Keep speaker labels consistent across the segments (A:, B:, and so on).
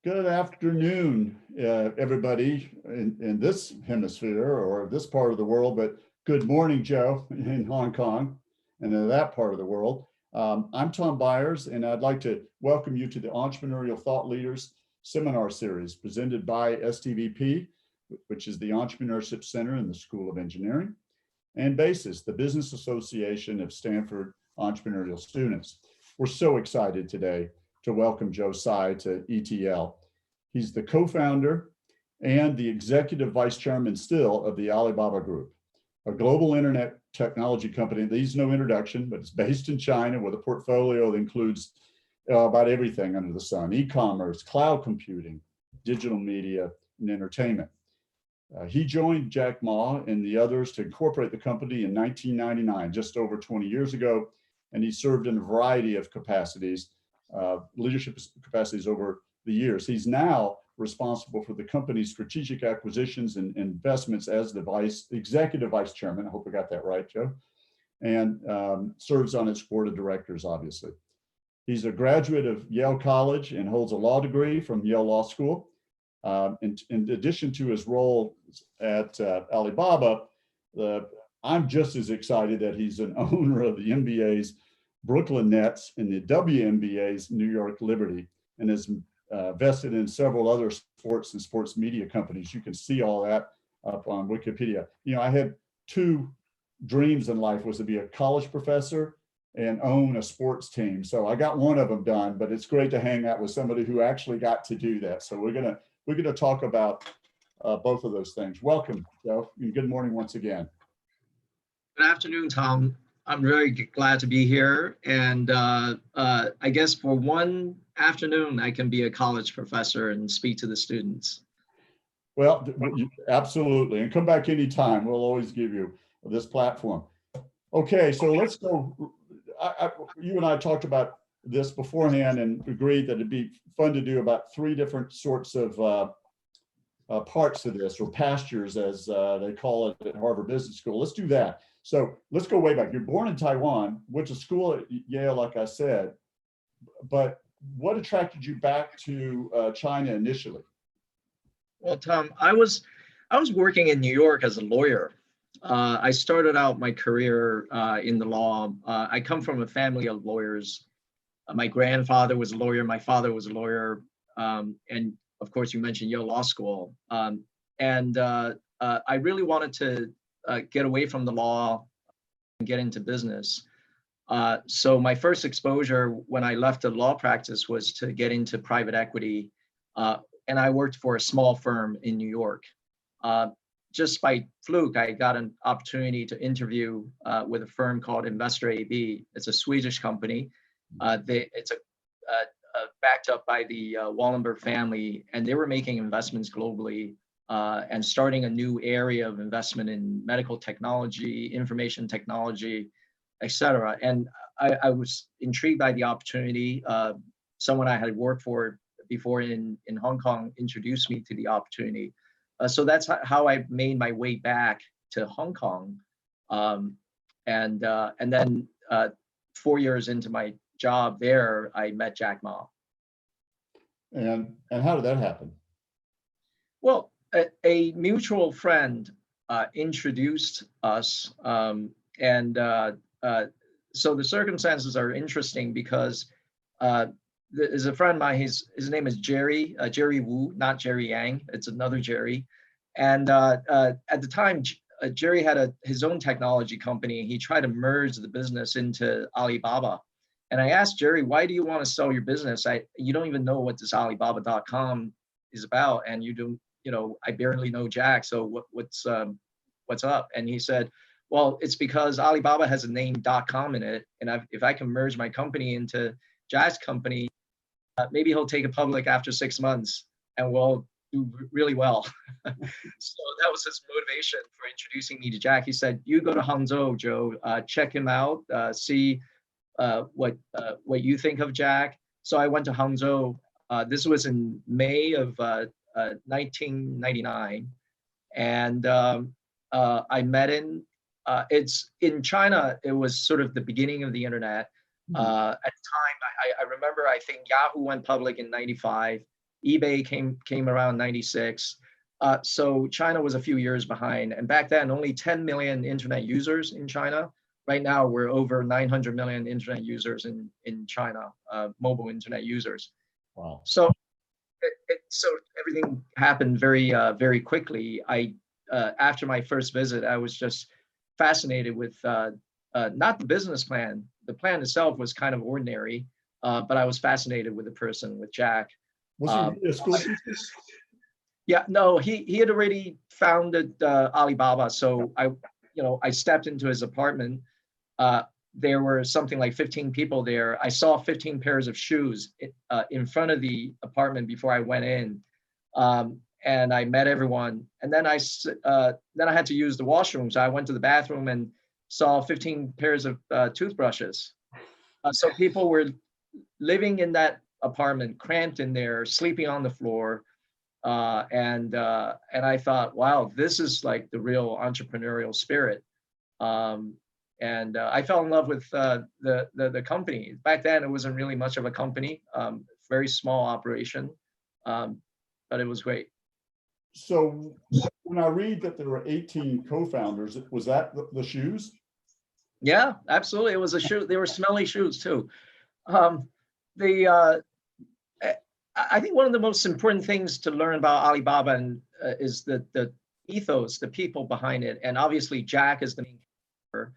A: Good afternoon, everybody in this hemisphere or this part of the world, but good morning, Joe, in Hong Kong and in that part of the world. I'm Tom Byers, and I'd like to welcome you to the Entrepreneurial Thought Leaders seminar series presented by STVP, which is the Entrepreneurship Center in the School of Engineering, and BASIS, the Business Association of Stanford Entrepreneurial Students. We're so excited today to welcome Joe Tsai to ETL. He's the co-founder and the executive vice chairman still of the Alibaba Group, a global internet technology company that needs no introduction, but it's based in China with a portfolio that includes about everything under the sun: e-commerce, cloud computing, digital media, and entertainment. He joined Jack Ma and the others to incorporate the company in 1999, just over 20 years ago, and he served in a variety of capacities, leadership capacities over the years. He's now responsible for the company's strategic acquisitions and investments as the executive vice chairman. I hope I got that right, Joe, and serves on its board of directors, obviously. He's a graduate of Yale College and holds a law degree from Yale Law School. In addition to his role at Alibaba, I'm just as excited that he's an owner of the NBA's Brooklyn Nets and the WNBA's New York Liberty, and is vested in several other sports and sports media companies. You can see all that up on Wikipedia. You know, I had two dreams in life: was to be a college professor and own a sports team. So I got one of them done, but it's great to hang out with somebody who actually got to do that. So we're gonna talk about both of those things. Welcome, Joe, and good morning once again.
B: Good afternoon, Tom. I'm really glad to be here. And I guess for one afternoon, I can be a college professor and speak to the students.
A: Well, absolutely. And come back anytime. We'll always give you this platform. Okay, so let's go. You and I talked about this beforehand and agreed that it'd be fun to do about three different sorts of parts to this, or pastures, as they call it at Harvard Business School. Let's do that. So let's go way back. You're born in Taiwan, went to school at Yale, like I said, but what attracted you back to China initially?
B: Well, Tom, I was working in New York as a lawyer. I started out my career in the law. I come from a family of lawyers. My grandfather was a lawyer. My father was a lawyer. And of course, you mentioned Yale Law School. I really wanted to get away from the law and get into business. So my first exposure when I left the law practice was to get into private equity. And I worked for a small firm in New York. Just by fluke, I got an opportunity to interview with a firm called Investor AB. It's a Swedish company. It's backed up by the Wallenberg family, and they were making investments globally and starting a new area of investment in medical technology, information technology, et cetera. And I was intrigued by the opportunity. Someone I had worked for before in Hong Kong introduced me to the opportunity. So that's how I made my way back to Hong Kong. And then 4 years into my job there, I met Jack Ma.
A: And how did that happen?
B: Well, a mutual friend introduced us, so the circumstances are interesting because there's a friend of mine. His name is Jerry Wu, not Jerry Yang. It's another Jerry. And at the time, Jerry had his own technology company. He tried to merge the business into Alibaba. And I asked Jerry, why do you want to sell your business? You don't even know what this Alibaba.com is about, and I barely know Jack. So what's up? And he said, well, it's because Alibaba has a name .com in it, and if I can merge my company into Jack's company, maybe he'll take it public after 6 months, and we'll do really well. So that was his motivation for introducing me to Jack. He said, you go to Hangzhou, Joe, check him out, see what you think of Jack. So I went to Hangzhou. This was in May of 1999, and I met him. It's in China. It was sort of the beginning of the internet. At the time, I remember, I think Yahoo went public in '95. eBay came around 96. So China was a few years behind. And back then, only 10 million internet users in China. Right now, we're over 900 million internet users in China, mobile internet users.
A: Wow.
B: So, so everything happened very quickly. After my first visit, I was just fascinated with not the business plan. The plan itself was kind of ordinary, but I was fascinated with the person, with Jack.
A: Was he a school teacher?
B: Yeah, no, he had already founded Alibaba. So I stepped into his apartment. There were something like 15 people there. I saw 15 pairs of shoes in front of the apartment before I went in, and I met everyone. And then I had to use the washroom, so I went to the bathroom and saw 15 pairs of toothbrushes. So people were living in that apartment, cramped in there, sleeping on the floor. And I thought, wow, this is like the real entrepreneurial spirit. And I fell in love with the company. Back then, it wasn't really much of a company, very small operation, but it was great.
A: So when I read that there were 18 co-founders, was that the shoes?
B: Yeah, absolutely. It was a shoe. They were smelly shoes too. I think one of the most important things to learn about Alibaba is the ethos, the people behind it. And obviously, Jack is the main character.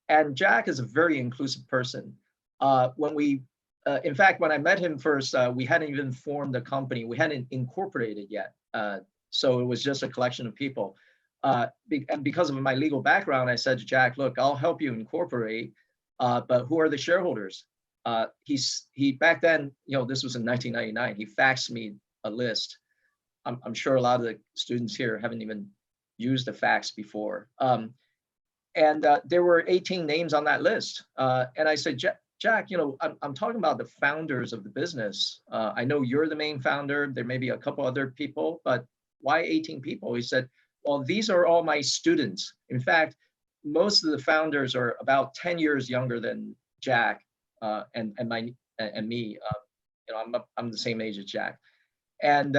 B: And Jack is a very inclusive person. In fact, when I met him first, we hadn't even formed a company. We hadn't incorporated yet. So it was just a collection of people. And because of my legal background, I said to Jack, look, I'll help you incorporate, but who are the shareholders? He back then, this was in 1999, he faxed me a list. I'm sure a lot of the students here haven't even used a fax before. And there were 18 names on that list. And I said, Jack, I'm talking about the founders of the business. I know you're the main founder. There may be a couple other people, but why 18 people? He said, well, these are all my students. In fact, most of the founders are about 10 years younger than Jack and me. I'm the same age as Jack. And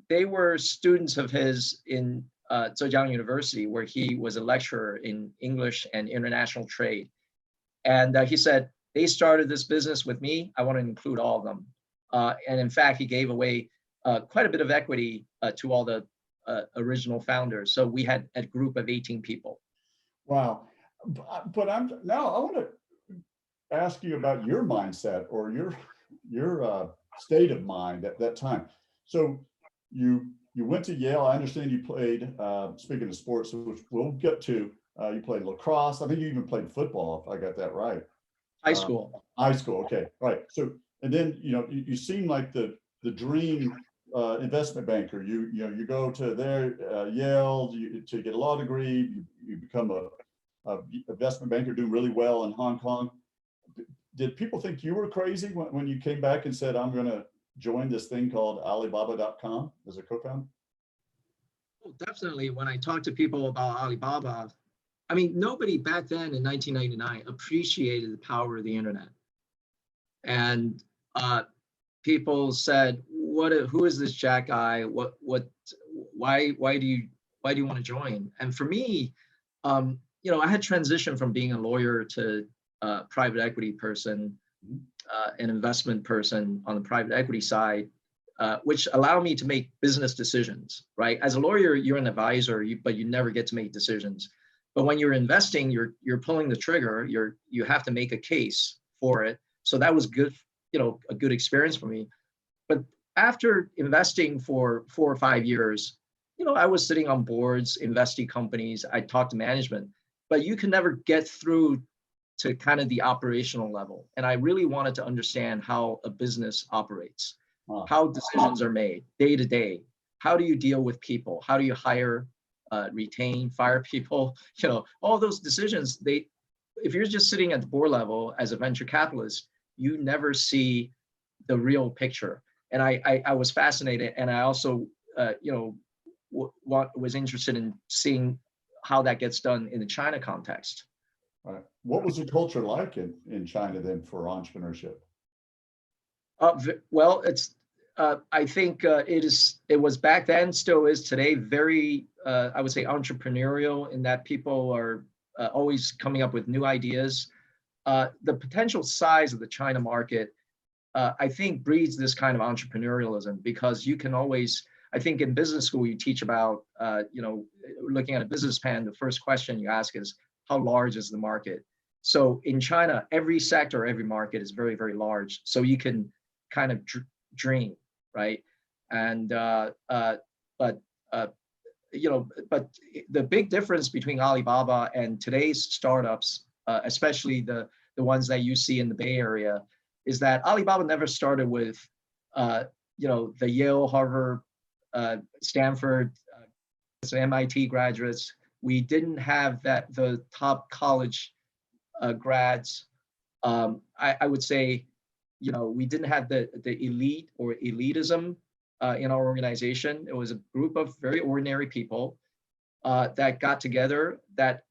B: they were students of his in Zhejiang University, where he was a lecturer in English and international trade. And he said, they started this business with me. I want to include all of them. And in fact, he gave away quite a bit of equity to all the original founders. So we had a group of 18 people.
A: Wow. But I want to ask you about your mindset or your state of mind at that time. So you went to Yale. I understand you played, speaking of sports, which we'll get to, you played lacrosse. I think you even played football, if I got that right.
B: High school.
A: High school, okay, right. So, and then, you seem like the dream investment banker. You go to Yale to get a law degree, you become a investment banker doing really well in Hong Kong. Did people think you were crazy when you came back and said, I'm going to join this thing called Alibaba.com as a co-founder?
B: Well, definitely. When I talk to people about Alibaba, I mean, nobody back then in 1999 appreciated the power of the internet. And people said, who is this Jack guy? Why do you want to join? And for me, I had transitioned from being a lawyer to a private equity person, an investment person on the private equity side, which allowed me to make business decisions, right? As a lawyer, you're an advisor, but you never get to make decisions. But when you're investing, you're pulling the trigger, you have to make a case for it. So that was good, a good experience for me. But after investing for 4 or 5 years, I was sitting on boards, investing companies, I talked to management, but you can never get through to kind of the operational level. And I really wanted to understand how a business operates, how decisions are made day to day. How do you deal with people? How do you hire, retain, fire people? All those decisions, if you're just sitting at the board level as a venture capitalist, you never see the real picture. And I was fascinated. And I also, was interested in seeing how that gets done in the China context.
A: Right. What was the culture like in China then for entrepreneurship?
B: Well, I think it was back then, still is today, very, I would say, entrepreneurial in that people are always coming up with new ideas. The potential size of the China market, I think, breeds this kind of entrepreneurialism, because you can always, I think in business school, you teach about, looking at a business plan, the first question you ask is, how large is the market? So in China, every sector, every market is very, very large. So you can kind of dream, right? And, but the big difference between Alibaba and today's startups, especially the ones that you see in the Bay Area, is that Alibaba never started with, the Yale, Harvard, Stanford, MIT graduates. We didn't have the top college grads. I would say, we didn't have the elite or elitism in our organization. It was a group of very ordinary people that got together, that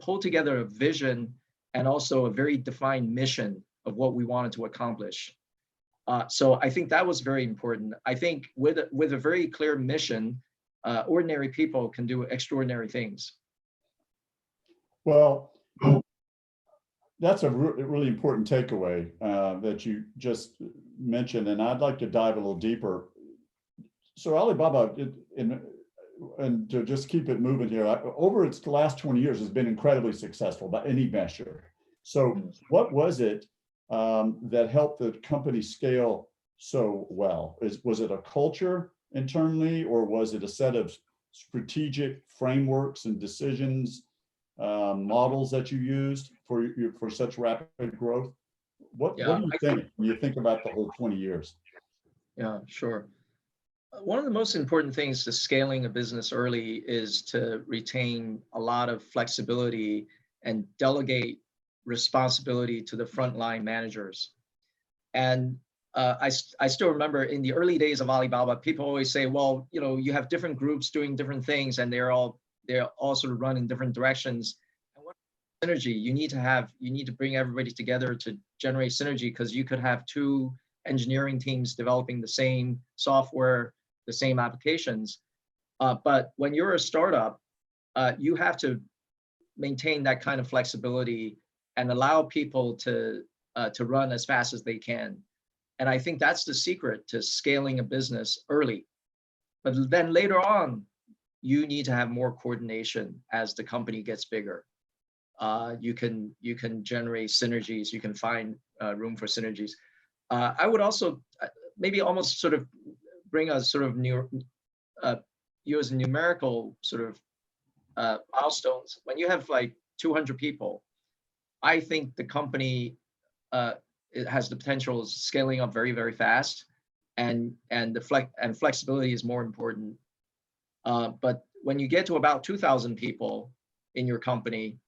B: pulled together a vision and also a very defined mission of what we wanted to accomplish. So I think that was very important. I think with a very clear mission, ordinary people can do extraordinary things.
A: Well, that's a really important takeaway that you just mentioned, and I'd like to dive a little deeper. So Alibaba, and to just keep it moving here, over its last 20 years has been incredibly successful by any measure. So what was it that helped the company scale so well? Was it a culture internally, or was it a set of strategic frameworks and decisions, models that you used for such rapid growth? What do you think when you think about the whole 20 years?
B: Yeah, sure. One of the most important things to scaling a business early is to retain a lot of flexibility and delegate responsibility to the frontline managers. And I still remember in the early days of Alibaba, people always say, well, you have different groups doing different things, and they're all sort of run in different directions. And what synergy you need to bring everybody together to generate synergy, because you could have two engineering teams developing the same software, the same applications. But when you're a startup, you have to maintain that kind of flexibility and allow people to run as fast as they can. And I think that's the secret to scaling a business early. But then later on, you need to have more coordination as the company gets bigger. You can generate synergies. You can find room for synergies. I would also maybe almost sort of bring a sort of use numerical sort of milestones. When you have like 200 people, I think the company it has the potential of scaling up very, very fast, and flexibility is more important. But when you get to about 2,000 people in your company,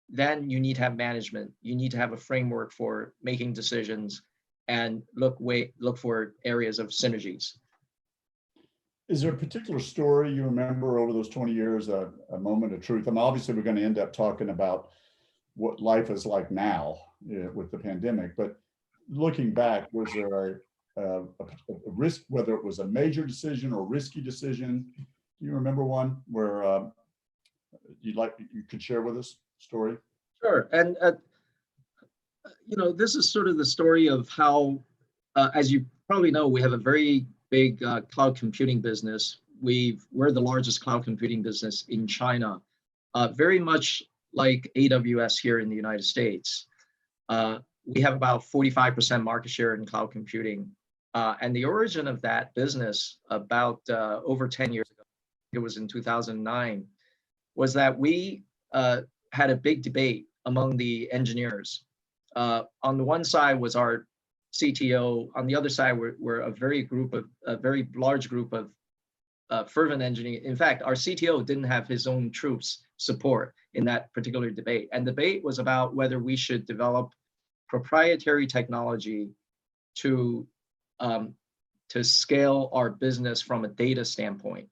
B: then you need to have management. You need to have a framework for making decisions and look for areas of synergies.
A: Is there a particular story you remember over those 20 years, a moment of truth? I mean, obviously, we're going to end up talking about what life is like now with the pandemic, but looking back, was there a risk, whether it was a major decision or risky decision? Do you remember one where you could share with us story?
B: Sure. And this is sort of the story of how, as you probably know, we have a very big cloud computing business. We're the largest cloud computing business in China, very much like AWS here in the United States. We have about 45% market share in cloud computing. And the origin of that business about over 10 years ago, it was in 2009, was that we had a big debate among the engineers. On the one side was our CTO. On the other side were a very large group of fervent engineers. In fact, our CTO didn't have his own troops support in that particular debate. And the debate was about whether we should develop proprietary technology to scale our business from a data standpoint.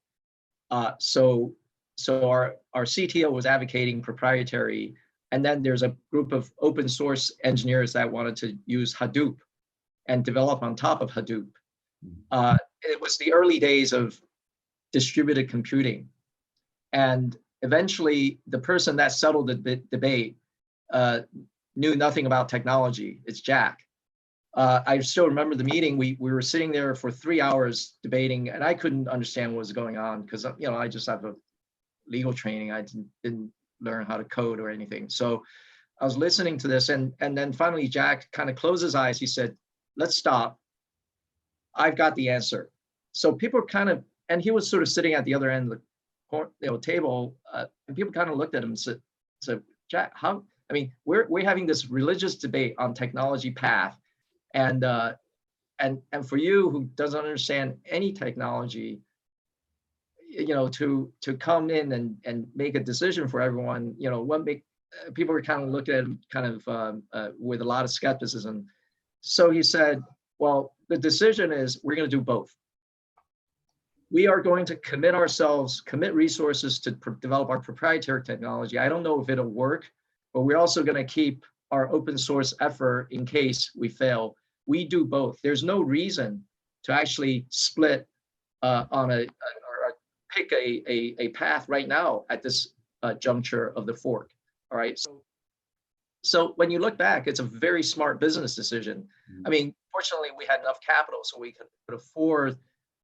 B: So our CTO was advocating proprietary, and then there's a group of open source engineers that wanted to use Hadoop and develop on top of Hadoop. It was the early days of distributed computing. And eventually, the person that settled the debate knew nothing about technology. It's Jack. I still remember the meeting. We were sitting there for 3 hours debating, and I couldn't understand what was going on because I just have a legal training. I didn't learn how to code or anything. So I was listening to this, and then finally Jack kind of closed his eyes. He said, "Let's stop. I've got the answer." So people kind of, and he was sort of sitting at the other end of the table, and people kind of looked at him and said, "Jack, how? I mean, we're having this religious debate on technology path, and for you who doesn't understand any technology, to come in and make a decision for everyone, people were kind of looking at him kind of with a lot of skepticism." So he said, "Well, the decision is we're going to do both. We are going to commit resources to develop our proprietary technology. I don't know if it'll work, but we're also going to keep our open source effort in case we fail. We do both. There's no reason to actually split or pick a path right now at this juncture of the fork." All right. So when you look back, it's a very smart business decision. I mean, fortunately, we had enough capital so we could afford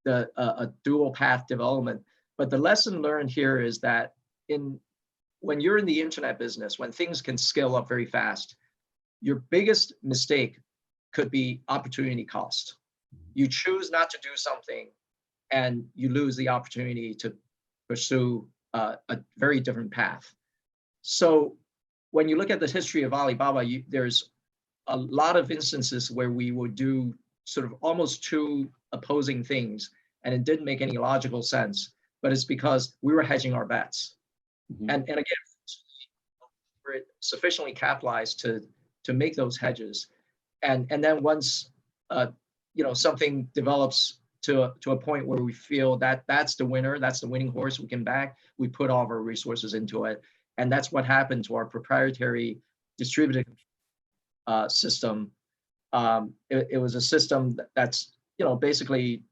B: a dual path development. But the lesson learned here is that when you're in the internet business, when things can scale up very fast, your biggest mistake could be opportunity cost. You choose not to do something and you lose the opportunity to pursue a very different path. So when you look at the history of Alibaba, there's a lot of instances where we would do sort of almost two opposing things, and it didn't make any logical sense, but it's because we were hedging our bets. And again, we're sufficiently capitalized to make those hedges. And then once something develops to a point where we feel that that's the winner, that's the winning horse we can back, we put all of our resources into it. And that's what happened to our proprietary distributed system. It was a system that's, basically,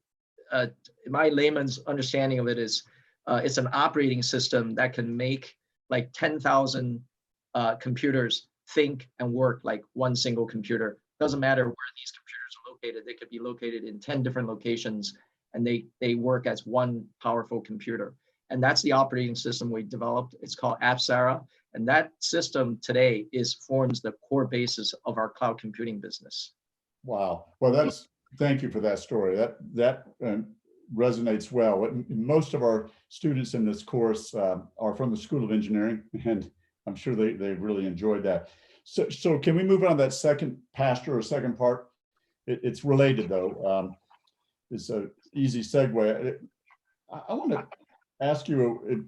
B: my layman's understanding of it is it's an operating system that can make like 10,000 computers think and work like one single computer. Doesn't matter where these computers are located. They could be located in 10 different locations, and they work as one powerful computer. And that's the operating system we developed. It's called Apsara. And that system today forms the core basis of our cloud computing business.
A: Wow. Well, thank you for that story. That resonates well. Most of our students in this course are from the School of Engineering, and I'm sure they really enjoyed that. So can we move on to that second pasture or second part? It's related though. It's an easy segue. I want to ask you,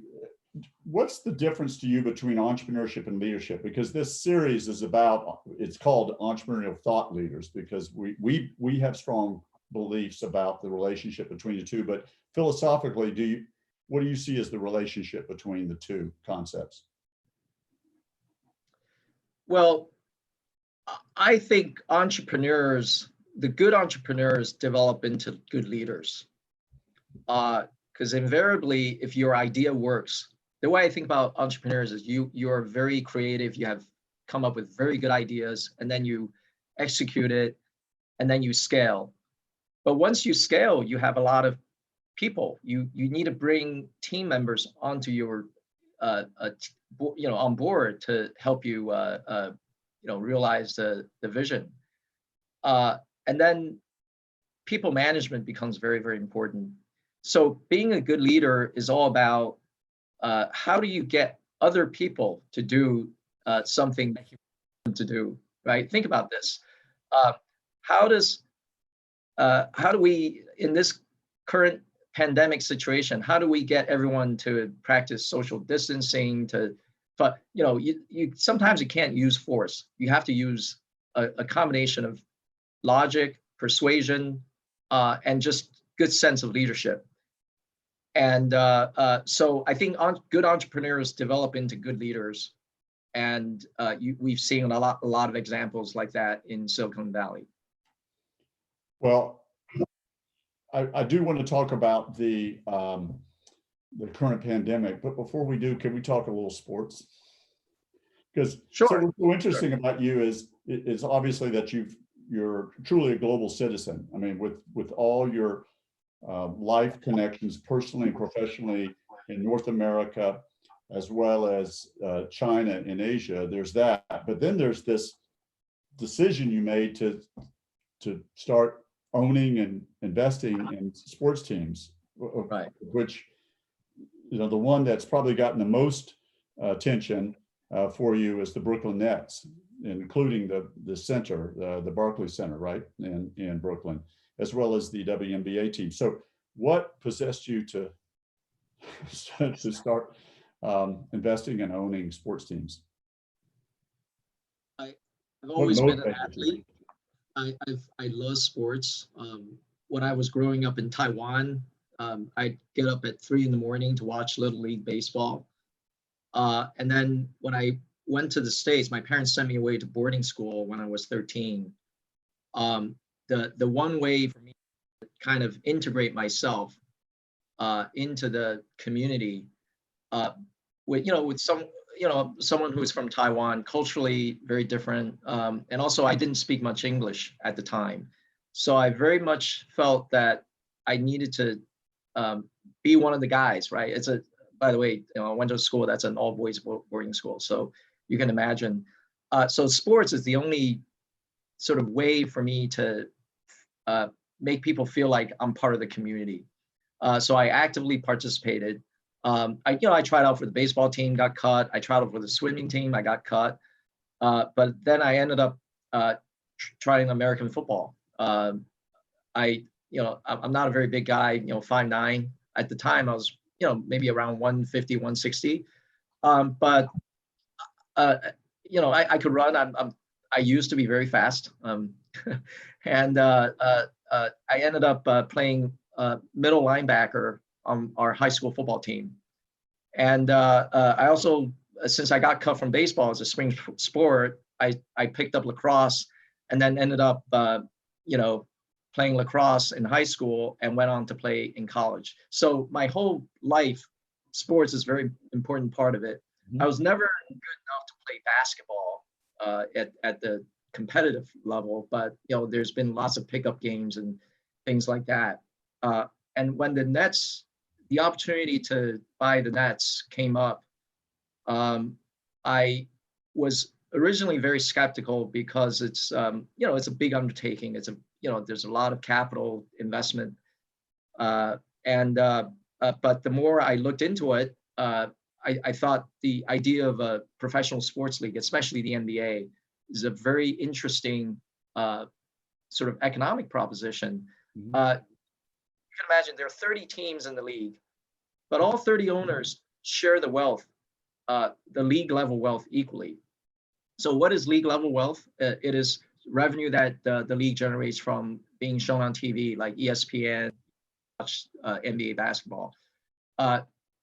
A: what's the difference to you between entrepreneurship and leadership? Because this series is it's called Entrepreneurial Thought Leaders, because we have strong beliefs about the relationship between the two, but philosophically, what do you see as the relationship between the two concepts?
B: Well, I think the good entrepreneurs develop into good leaders. Because invariably, if your idea works, the way I think about entrepreneurs is you are very creative, you have come up with very good ideas, and then you execute it, and then you scale. But once you scale, you have a lot of people. You need to bring team members onto your on board to help you realize the vision. And then people management becomes very, very important. So being a good leader is all about how do you get other people to do something that you want them to do, right? Think about this. How do we, in this current pandemic situation, how do we get everyone to practice social distancing? But sometimes you can't use force. You have to use a combination of logic, persuasion, and just good sense of leadership. And so I think good entrepreneurs develop into good leaders, and we've seen a lot of examples like that in Silicon Valley.
A: Well, I do want to talk about the current pandemic, but before we do, can we talk a little sports? Because so
B: Sure.
A: what's so interesting about you is obviously that you're truly a global citizen. I mean, with all your life connections, personally and professionally, in North America, as well as China and Asia. There's that, but then there's this decision you made to start owning and investing in sports teams,
B: Right.
A: which, you know, the one that's probably gotten the most attention for you is the Brooklyn Nets, including the center, the Barclays Center, right, in Brooklyn, as well as the WNBA team. So what possessed you to start investing and owning sports teams?
B: I've
A: What
B: always been an
A: motivated you?
B: athlete. I love sports. When I was growing up in Taiwan, I'd get up at 3 a.m. to watch Little League baseball. And then when I went to the States, my parents sent me away to boarding school when I was 13. The one way for me to kind of integrate myself into the community, with someone who's from Taiwan, culturally very different, and also I didn't speak much English at the time, so I very much felt that I needed to be one of the guys, right? By the way, I went to a school that's an all boys boarding school, so you can imagine. So sports is the only sort of way for me to make people feel like I'm part of the community. So I actively participated. I tried out for the baseball team, got cut. I tried out for the swimming team, I got cut. But then I ended up trying American football. I'm not a very big guy, 5'9". At the time, I was, maybe around 150, 160. But I could run. I used to be very fast. And I ended up playing middle linebacker on our high school football team. And I also, since I got cut from baseball as a spring sport, I picked up lacrosse and then ended up, playing lacrosse in high school and went on to play in college. So my whole life, sports is a very important part of it.
A: Mhm.
B: I was never good enough to play basketball at the competitive level, but there's been lots of pickup games and things like that. And when the opportunity to buy the Nets came up, I was originally very skeptical because it's it's a big undertaking. There's a lot of capital investment, but the more I looked into it, I thought the idea of a professional sports league, especially the NBA, is a very interesting sort of economic proposition.
A: Mhm.
B: You can imagine there are 30 teams in the league, but all 30 owners share the wealth, the league level wealth equally. So what is league level wealth? It is revenue that the league generates from being shown on TV, like ESPN, watch NBA basketball.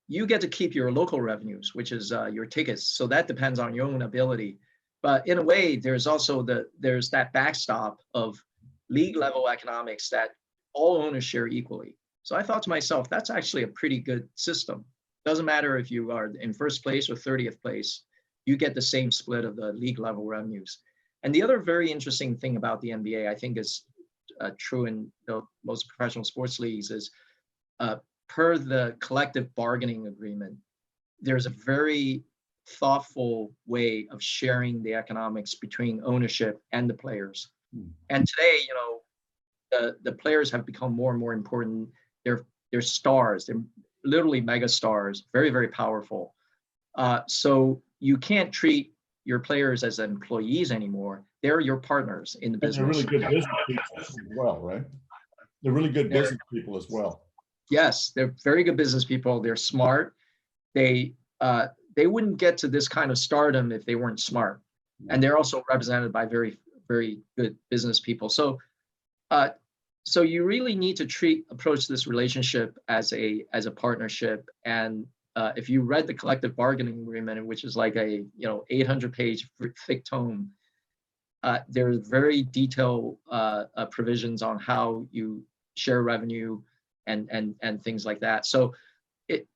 B: You get to keep your local revenues, which is your tickets. So that depends on your own ability. But in a way, there's also there's that backstop of league level economics that all owners share equally. So I thought to myself, that's actually a pretty good system. Doesn't matter if you are in first place or 30th place, you get the same split of the league level revenues. And the other very interesting thing about the NBA, I think is true in most professional sports leagues, is per the collective bargaining agreement, there's a very thoughtful way of sharing the economics between ownership and the players. And today, the players have become more and more important. They're stars. They're literally mega stars, very, very powerful. So you can't treat your players as employees anymore. They're your partners in the
A: And they're
B: business.
A: really good business people as well, right? They're really good business people as well.
B: Yes, they're very good business people. They're smart. They wouldn't get to this kind of stardom if they weren't smart. And they're also represented by very, very good business people. So you really need to approach this relationship as a partnership. And if you read the collective bargaining agreement, which is like a 800-page thick tome, there are very detailed provisions on how you share revenue and things like that. So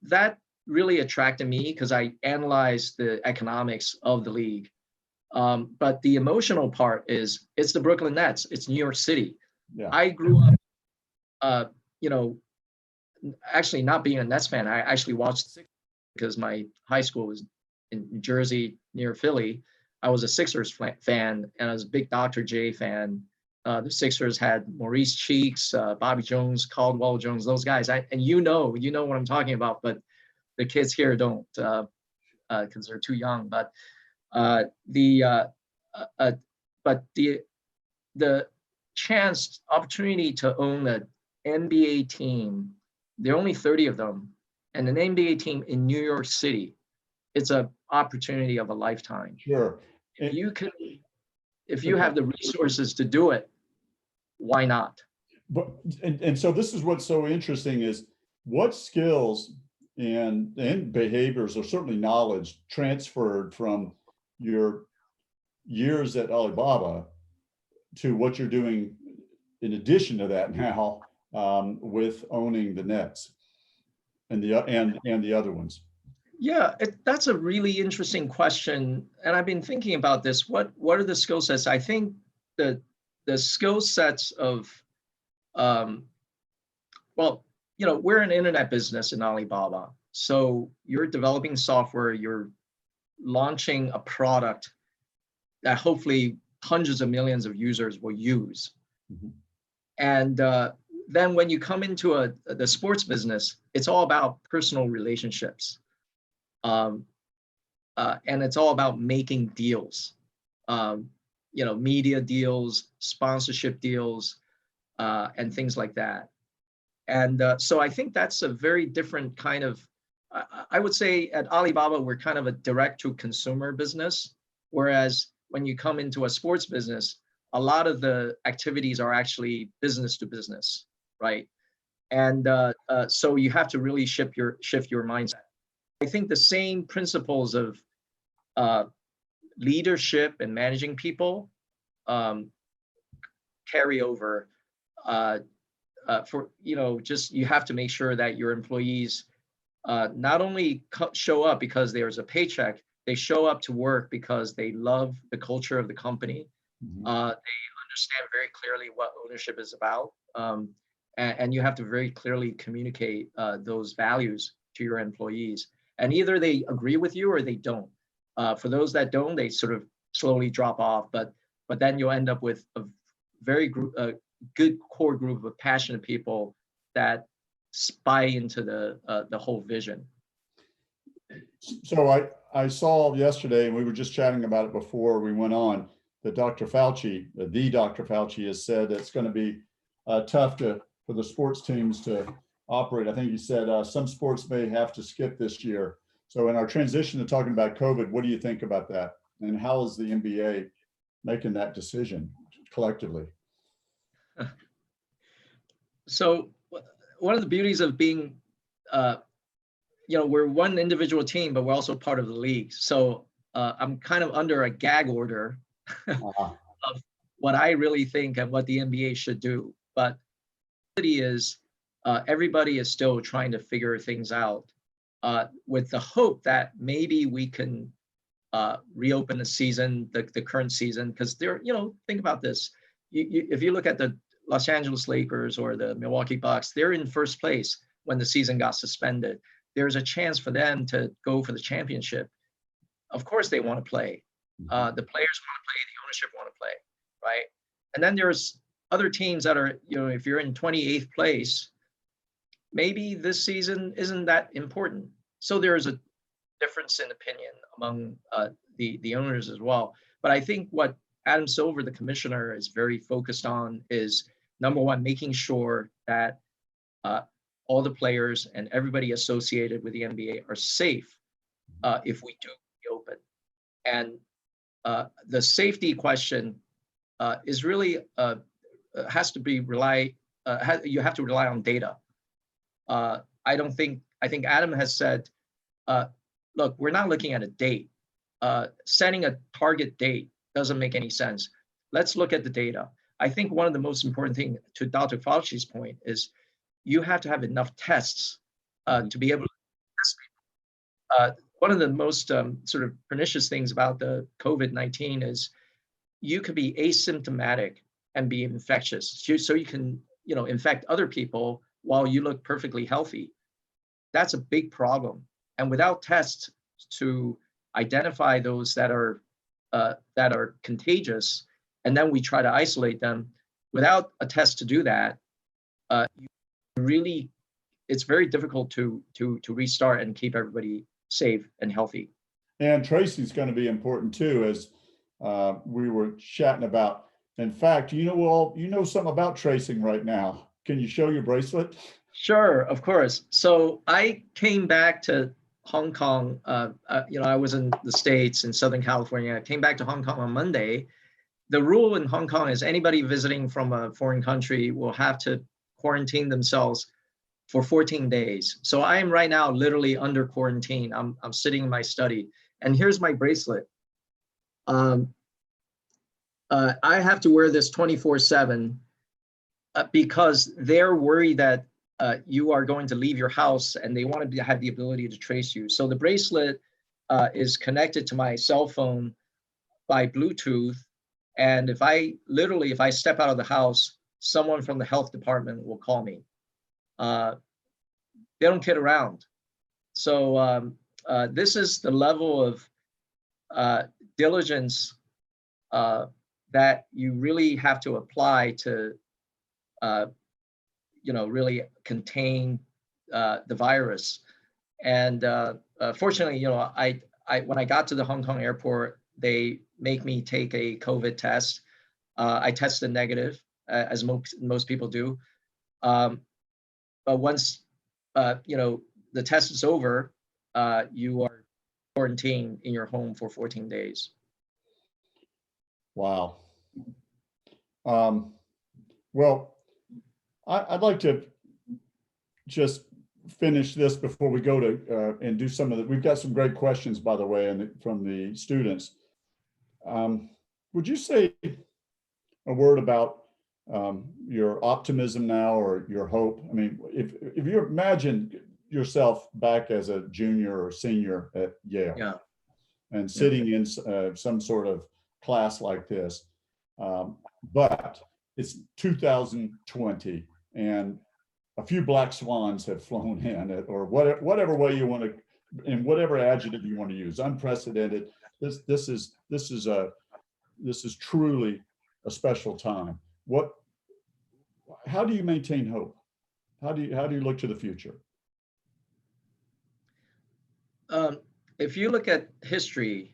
B: that really attracted me because I analyzed the economics of the league. But the emotional part is it's the Brooklyn Nets. It's New York City.
A: Yeah.
B: I grew up, actually not being a Nets fan. I actually watched Sixers because my high school was in New Jersey near Philly. I was a Sixers fan, and I was a big Dr. J fan. The Sixers had Maurice Cheeks, Bobby Jones, Caldwell Jones, those guys. And you know what I'm talking about, but the kids here don't because they're too young. But the opportunity to own an NBA team, there are only 30 of them, and an NBA team in New York City, it's an opportunity of a lifetime.
A: Sure.
B: If you have the resources to do it, why not?
A: But and so this is what's so interesting is what skills and behaviors, or certainly knowledge, transferred from your years at Alibaba to what you're doing in addition to that now, with owning the Nets and the other ones.
B: Yeah, that's a really interesting question, and I've been thinking about this. What are the skill sets? I think the skill sets of, we're an internet business in Alibaba, so you're developing software, you're launching a product that hopefully hundreds of millions of users will use. Mm-hmm. And then when you come into the sports business, it's all about personal relationships. And it's all about making deals, media deals, sponsorship deals, and things like that. And so I think that's a very different kind of, I would say at Alibaba, we're kind of a direct to consumer business. Whereas when you come into a sports business, a lot of the activities are actually business to business, right? And so you have to really shift your mindset. I think the same principles of leadership and managing people carry over for, just you have to make sure that your employees not only show up because there's a paycheck, they show up to work because they love the culture of the company. Mm-hmm. They understand very clearly what ownership is about. And you have to very clearly communicate those values to your employees. And either they agree with you or they don't. For those that don't, they sort of slowly drop off. But then you'll end up with a very good core group of passionate people that buy into the whole vision.
A: So I saw yesterday, and we were just chatting about it before we went on, that Dr. Fauci, the Dr. Fauci, has said it's going to be tough for the sports teams to operate. I think he said some sports may have to skip this year. So in our transition to talking about COVID, what do you think about that? And how is the NBA making that decision collectively?
B: So one of the beauties of being, we're one individual team, but we're also part of the league. So I'm kind of under a gag order of what I really think and what the NBA should do. But the reality is everybody is still trying to figure things out with the hope that maybe we can reopen the season, the current season, because think about this. If you look at the Los Angeles Lakers or the Milwaukee Bucks, they're in first place when the season got suspended. There's a chance for them to go for the championship. Of course they want to play. The players want to play, the ownership want to play, right? And then there's other teams that are, if you're in 28th place, maybe this season isn't that important. So there's a difference in opinion among the owners as well. But I think what Adam Silver, the commissioner, is very focused on is, number one, making sure that all the players and everybody associated with the NBA are safe if we do reopen. And the safety question is really has to be you have to rely on data. I think Adam has said, look, we're not looking at a date. Setting a target date doesn't make any sense. Let's look at the data. I think one of the most important thing, to Dr. Fauci's point, is you have to have enough tests to be able to test people. One of the most sort of pernicious things about the COVID-19 is you could be asymptomatic and be infectious. So you can, infect other people while you look perfectly healthy. That's a big problem. And without tests to identify those that are contagious, and then we try to isolate them, without a test to do that, it's very difficult to restart and keep everybody safe and healthy.
A: And tracing is going to be important too, as we were chatting about. In fact, you know something about tracing right now. Can you show your bracelet?
B: Sure, of course. So I came back to Hong Kong. I was in the States in Southern California. I came back to Hong Kong on Monday. The rule in Hong Kong is anybody visiting from a foreign country will have to quarantine themselves for 14 days. So I am right now literally under quarantine. I'm sitting in my study, and here's my bracelet. I have to wear this 24/7 because they're worried that you are going to leave your house and they want to have the ability to trace you. So the bracelet is connected to my cell phone by Bluetooth. And if I step out of the house, someone from the health department will call me. They don't kid around. So this is the level of diligence that you really have to apply to, really contain the virus. And fortunately, when I got to the Hong Kong airport, they make me take a COVID test. I tested negative, as most people do. But once the test is over, you are quarantined in your home for 14 days.
A: Wow. Well, I'd like to just finish this before we go to and do some of the. We've got some great questions, by the way, from the students. Would you say a word about your optimism now, or your hope? I mean, if you imagine yourself back as a junior or senior at Yale,
B: yeah,
A: and sitting in some sort of class like this, but it's 2020 and a few black swans have flown in, or whatever way you want to, in whatever adjective you want to use, unprecedented. This is truly a special time. How do you maintain hope? How do you look to the future?
B: If you look at history,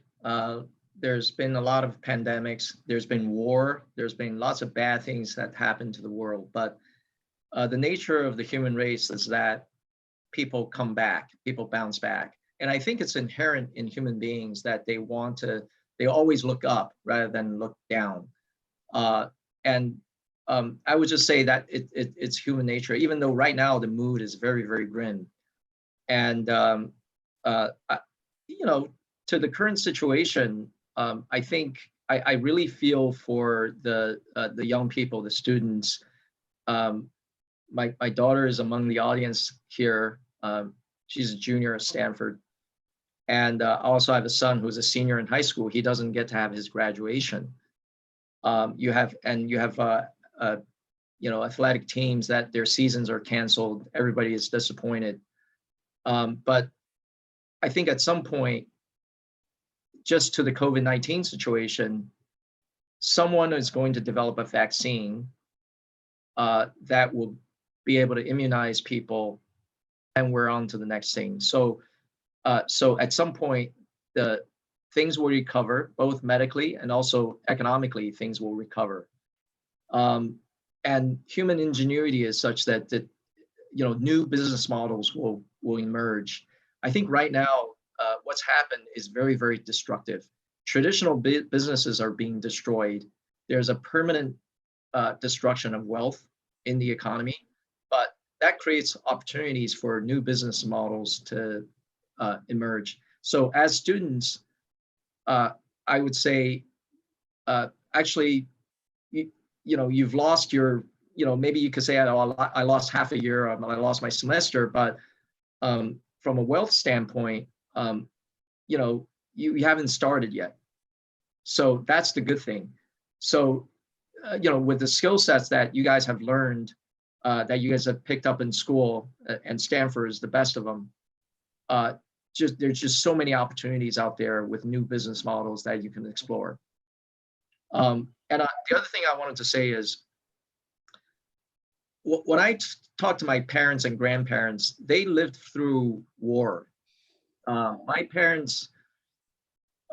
B: there's been a lot of pandemics, there's been war, there's been lots of bad things that happen to the world, but the nature of the human race is that people come back, people bounce back. And I think it's inherent in human beings that they always look up rather than look down. And I would just say that it's human nature, even though right now the mood is very, very grim. And, to the current situation, I think I really feel for the young people, the students. My daughter is among the audience here. She's a junior at Stanford. And I also have a son who's a senior in high school. He doesn't get to have his graduation. You have athletic teams that their seasons are canceled. Everybody is disappointed. But I think at some point, just to the COVID-19 situation, someone is going to develop a vaccine that will be able to immunize people, and we're on to the next thing. So at some point, the things will recover, both medically and also economically, things will recover. And human ingenuity is such that new business models will emerge. I think right now, what's happened is very, very destructive. Traditional businesses are being destroyed. There's a permanent destruction of wealth in the economy, but that creates opportunities for new business models to emerge. So as students, I would say, actually, you've lost your, maybe you could say, I lost half a year, I lost my semester, but from a wealth standpoint, you haven't started yet. So that's the good thing. So, with the skill sets that you guys have learned, that you guys have picked up in school, and Stanford is the best of them, there's just so many opportunities out there with new business models that you can explore. And the other thing I wanted to say is, when I talk to my parents and grandparents, they lived through war. My parents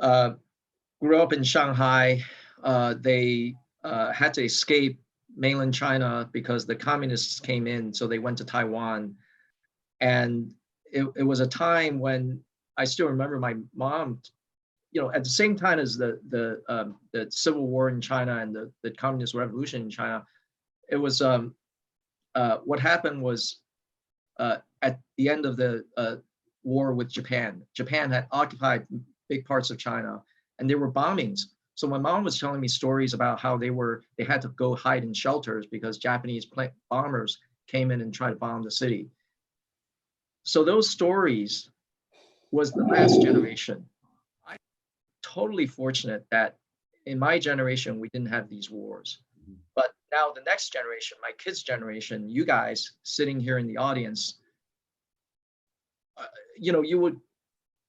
B: grew up in Shanghai. They had to escape mainland China because the communists came in, so they went to Taiwan. And it was a time when I still remember my mom, at the same time as the civil war in China and the communist revolution in China, it was what happened was, at the end of the war with Japan. Japan had occupied big parts of China, and there were bombings. So my mom was telling me stories about how they had to go hide in shelters because Japanese bombers came in and tried to bomb the city. So those stories was the last generation. I'm totally fortunate that in my generation, we didn't have these wars. But now the next generation, my kids' generation, you guys sitting here in the audience, you would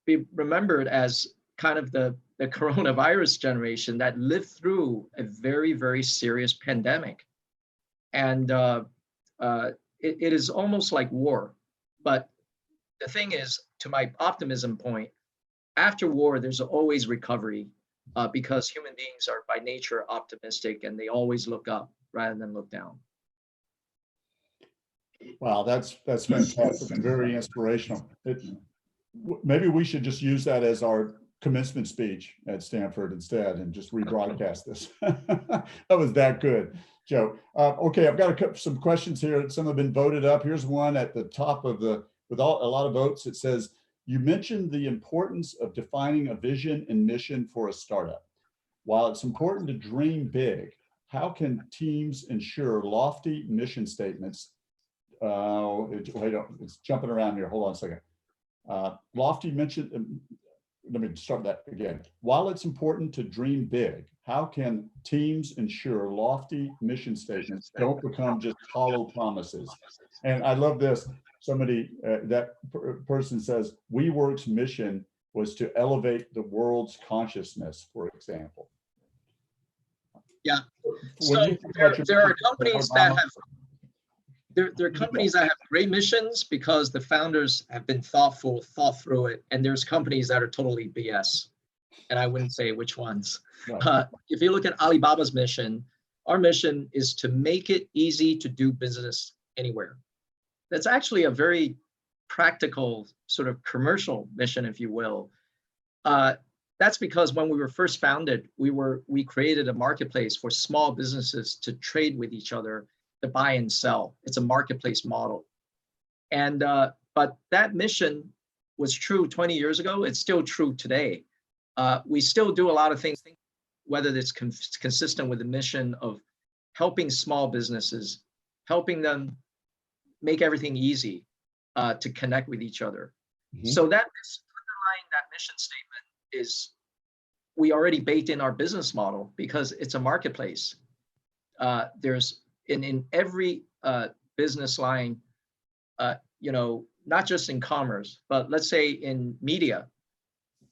B: be remembered as kind of the coronavirus generation that lived through a very, very serious pandemic. And it is almost like war. But the thing is, to my optimism point, after war, there's always recovery, because human beings are by nature optimistic, and they always look up rather than look down.
A: Wow, that's fantastic and very inspirational. Maybe we should just use that as our commencement speech at Stanford instead, and just rebroadcast this. That was that good, Joe. Okay, I've got some questions here. Some have been voted up. Here's one at the top of with a lot of votes. It says, you mentioned the importance of defining a vision and mission for a startup. While it's important to dream big, how can teams ensure lofty mission statements? It's jumping around here. Hold on a second. Lofty mission. Let me start that again. While it's important to dream big, how can teams ensure lofty mission statements don't become just hollow promises? And I love this. Somebody, that person says, WeWork's mission was to elevate the world's consciousness, for example.
B: Yeah. So there are companies that have there are companies that have great missions because the founders have been thought through it, and there's companies that are totally BS, and I wouldn't say which ones. Right. If you look at Alibaba's mission, our mission is to make it easy to do business anywhere. That's actually a very practical sort of commercial mission, if you will. That's because when we were first founded, we created a marketplace for small businesses to trade with each other, to buy and sell. It's a marketplace model. And but that mission was true 20 years ago. It's still true today. We still do a lot of things, whether it's consistent with the mission of helping small businesses, helping them make everything easy to connect with each other. Mm-hmm. So that underlying that mission statement is, we already baked in our business model because it's a marketplace. There's in every business line, not just in commerce, but let's say in media,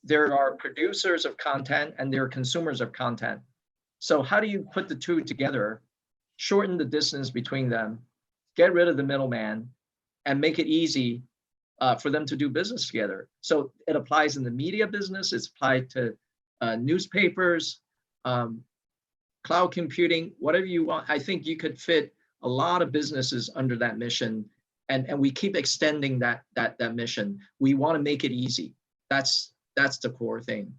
B: there are producers of content and there are consumers of content. So how do you put the two together, shorten the distance between them, get rid of the middleman, and make it easy for them to do business together? So it applies in the media business, it's applied to newspapers, cloud computing, whatever you want. I think you could fit a lot of businesses under that mission, and we keep extending that mission. We want to make it easy. That's the core thing.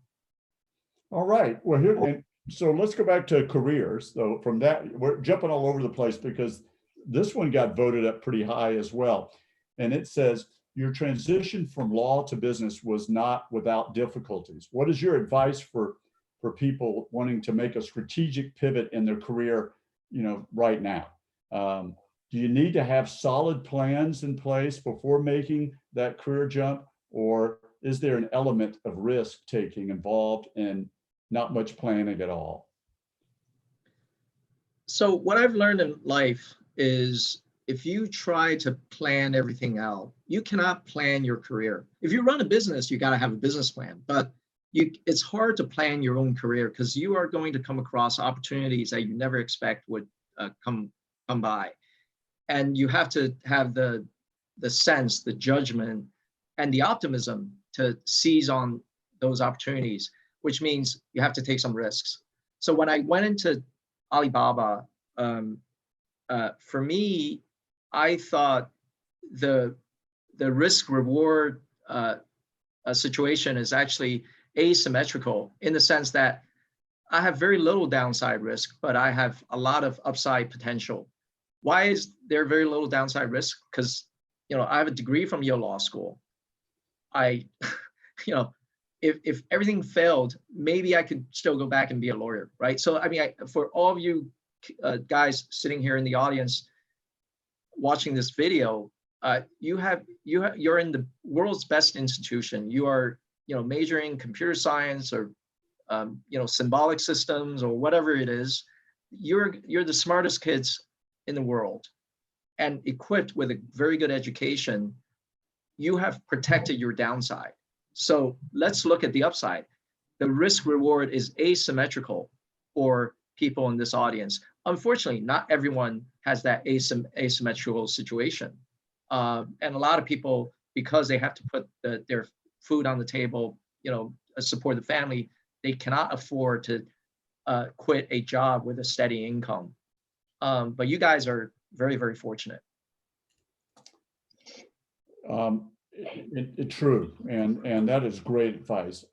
A: All right. Well, and so let's go back to careers. So from that, we're jumping all over the place because this one got voted up pretty high as well. And it says, your transition from law to business was not without difficulties. What is your advice for people wanting to make a strategic pivot in their career right now? Do you need to have solid plans in place before making that career jump? Or is there an element of risk taking involved and not much planning at all?
B: So what I've learned in life is if you try to plan everything out, you cannot plan your career. If you run a business, you got to have a business plan, but it's hard to plan your own career because you are going to come across opportunities that you never expect would come by. And you have to have the sense, the judgment, and the optimism to seize on those opportunities, which means you have to take some risks. So when I went into Alibaba, for me, I thought the risk reward situation is actually asymmetrical in the sense that I have very little downside risk, but I have a lot of upside potential. Why is there very little downside risk? Because I have a degree from Yale Law School. I, if everything failed, maybe I could still go back and be a lawyer, right? So I mean, for all of you guys sitting here in the audience watching this video, you're in the world's best institution. You are majoring in computer science or symbolic systems or whatever it is. You're the smartest kids in the world, and equipped with a very good education, you have protected your downside. So let's look at the upside. The risk reward is asymmetrical for people in this audience. Unfortunately, not everyone has that asymmetrical situation. And a lot of people, because they have to put their food on the table, support the family, they cannot afford to quit a job with a steady income. But you guys are very, very fortunate.
A: True, and that is great advice.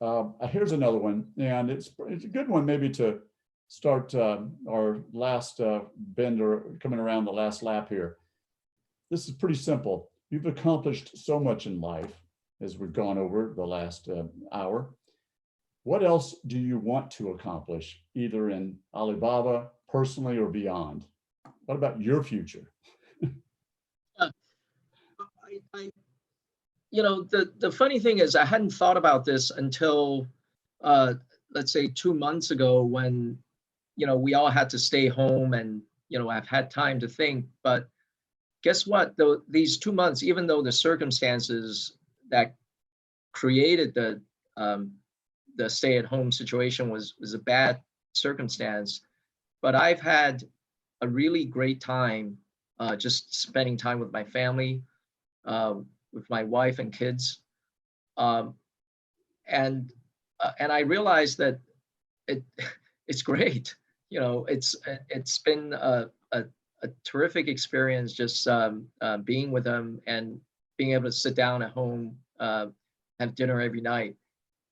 A: Here's another one, and it's a good one maybe to start our last bend or coming around the last lap here. This is pretty simple. You've accomplished so much in life as we've gone over the last hour. What else do you want to accomplish, either in Alibaba, personally, or beyond? What about your future?
B: The funny thing is I hadn't thought about this until, let's say 2 months ago when, we all had to stay home and, I've had time to think. But guess what? These 2 months, even though the circumstances that created the stay-at-home situation was a bad circumstance, but I've had a really great time just spending time with my family, with my wife and kids, and I realized that it's great. It's been a terrific experience just being with them and being able to sit down at home, have dinner every night.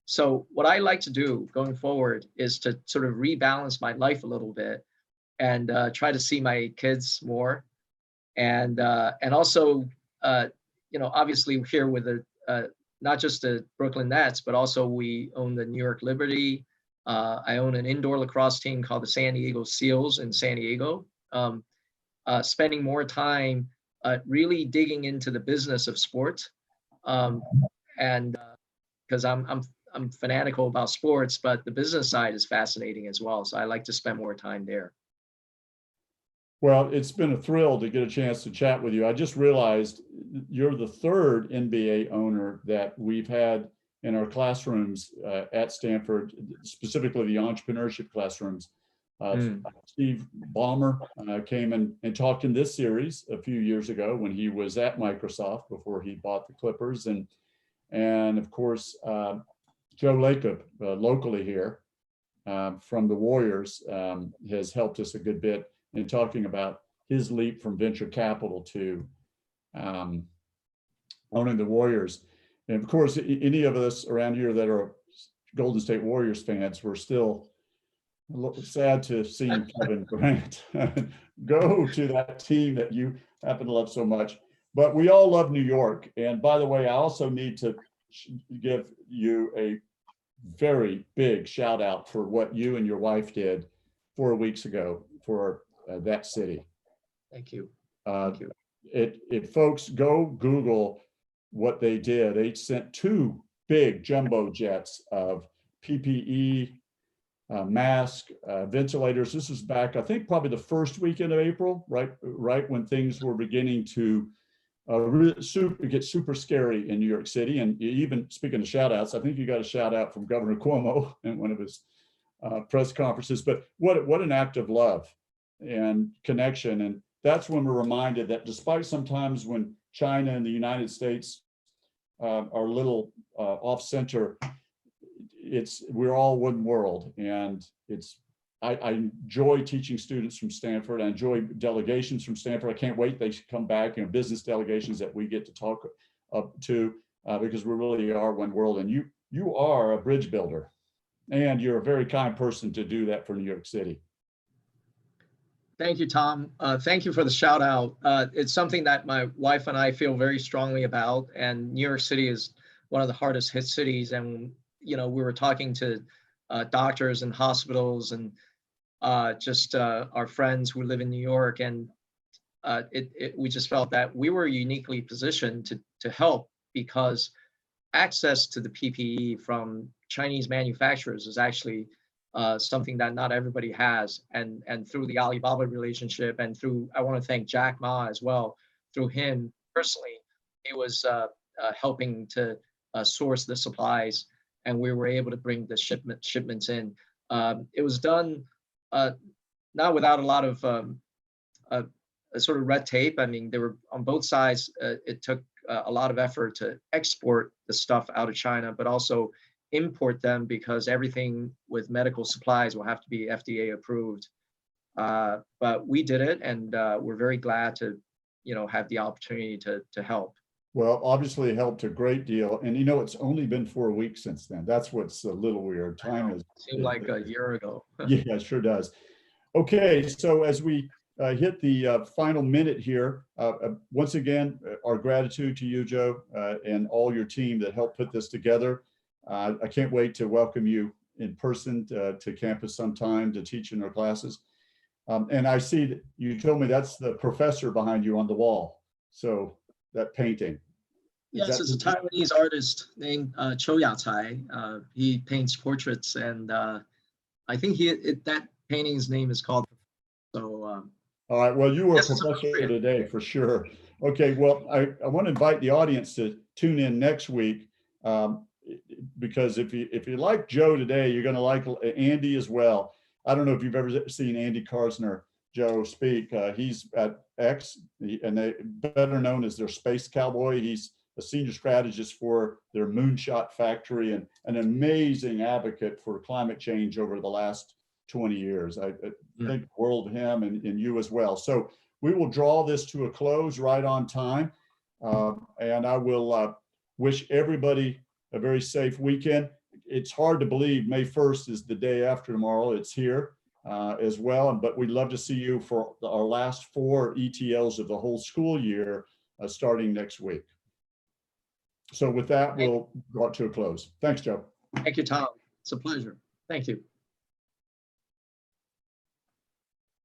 B: So what I like to do going forward is to sort of rebalance my life a little bit and try to see my kids more, and also obviously here with not just the Brooklyn Nets, but also we own the New York Liberty. I own an indoor lacrosse team called the San Diego Seals in San Diego. Spending more time really digging into the business of sports, and because I'm fanatical about sports, but the business side is fascinating as well. So I like to spend more time there.
A: Well, it's been a thrill to get a chance to chat with you. I just realized you're the third NBA owner that we've had in our classrooms at Stanford, specifically the entrepreneurship classrooms. Steve Ballmer came and talked in this series a few years ago when he was at Microsoft before he bought the Clippers. And of course, Joe Lacob, locally here from the Warriors, has helped us a good bit in talking about his leap from venture capital to owning the Warriors. And of course, any of us around here that are Golden State Warriors fans, we're still sad to see Kevin Durant go to that team that you happen to love so much. But we all love New York. And by the way, I also need to give you a very big shout out for what you and your wife did 4 weeks ago for that city.
B: Thank you.
A: Uh,
B: Thank you.
A: if folks go Google what they did, they sent 2 big jumbo jets of PPE, mask, ventilators. This is back, I think, probably the first weekend of April, right when things were beginning to really get super scary in New York City. And even speaking of shout outs, I think you got a shout out from Governor Cuomo in one of his press conferences. But what an act of love and connection. And that's when we're reminded that despite sometimes when China and the United States are a little off center, we're all one world. And I enjoy teaching students from Stanford. I enjoy delegations from Stanford. I can't wait they should come back, business delegations that we get to talk to, because we really are one world. And you are a bridge builder, and you're a very kind person to do that for New York City.
B: Thank you, Tom. Thank you for the shout out. It's something that my wife and I feel very strongly about. And New York City is one of the hardest hit cities. And, we were talking to doctors and hospitals and just our friends who live in New York. And we just felt that we were uniquely positioned to help, because access to the PPE from Chinese manufacturers is actually something that not everybody has. And through the Alibaba relationship, and through, I want to thank Jack Ma as well, through him personally, he was helping to source the supplies, and we were able to bring the shipments in. It was done not without a lot of sort of red tape. I mean, there were on both sides, it took a lot of effort to export the stuff out of China, but also import them, because everything with medical supplies will have to be FDA approved. But we did it, and we're very glad to, have the opportunity to help.
A: Well, obviously it helped a great deal. And it's only been 4 weeks since then. That's what's a little weird. Time has
B: seemed like a year ago.
A: Yeah, it sure does. Okay, so as we hit the final minute here, once again, our gratitude to you, Joe, and all your team that helped put this together. I can't wait to welcome you in person to campus sometime to teach in our classes. And I see that you told me that's the professor behind you on the wall. So that painting.
B: Yes, it's a Taiwanese artist named Joe Tsai. He paints portraits, and I think that painting's name is called. So.
A: All right. Well, you were a professor today for sure. Okay. Well, I want to invite the audience to tune in next week, because if you like Joe today, you're going to like Andy as well. I don't know if you've ever seen Andy Karsner, Joe, speak. He's at X, and they better known as their space cowboy. He's a senior strategist for their moonshot factory, and an amazing advocate for climate change over the last 20 years. I think the world of him and you as well. So we will draw this to a close right on time. And I will wish everybody a very safe weekend. It's hard to believe May 1st is the day after tomorrow. It's here as well. But we'd love to see you for our last 4 ETLs of the whole school year starting next week. So with that, we'll draw it to a close. Thanks, Joe.
B: Thank you, Tom. It's a pleasure. Thank you.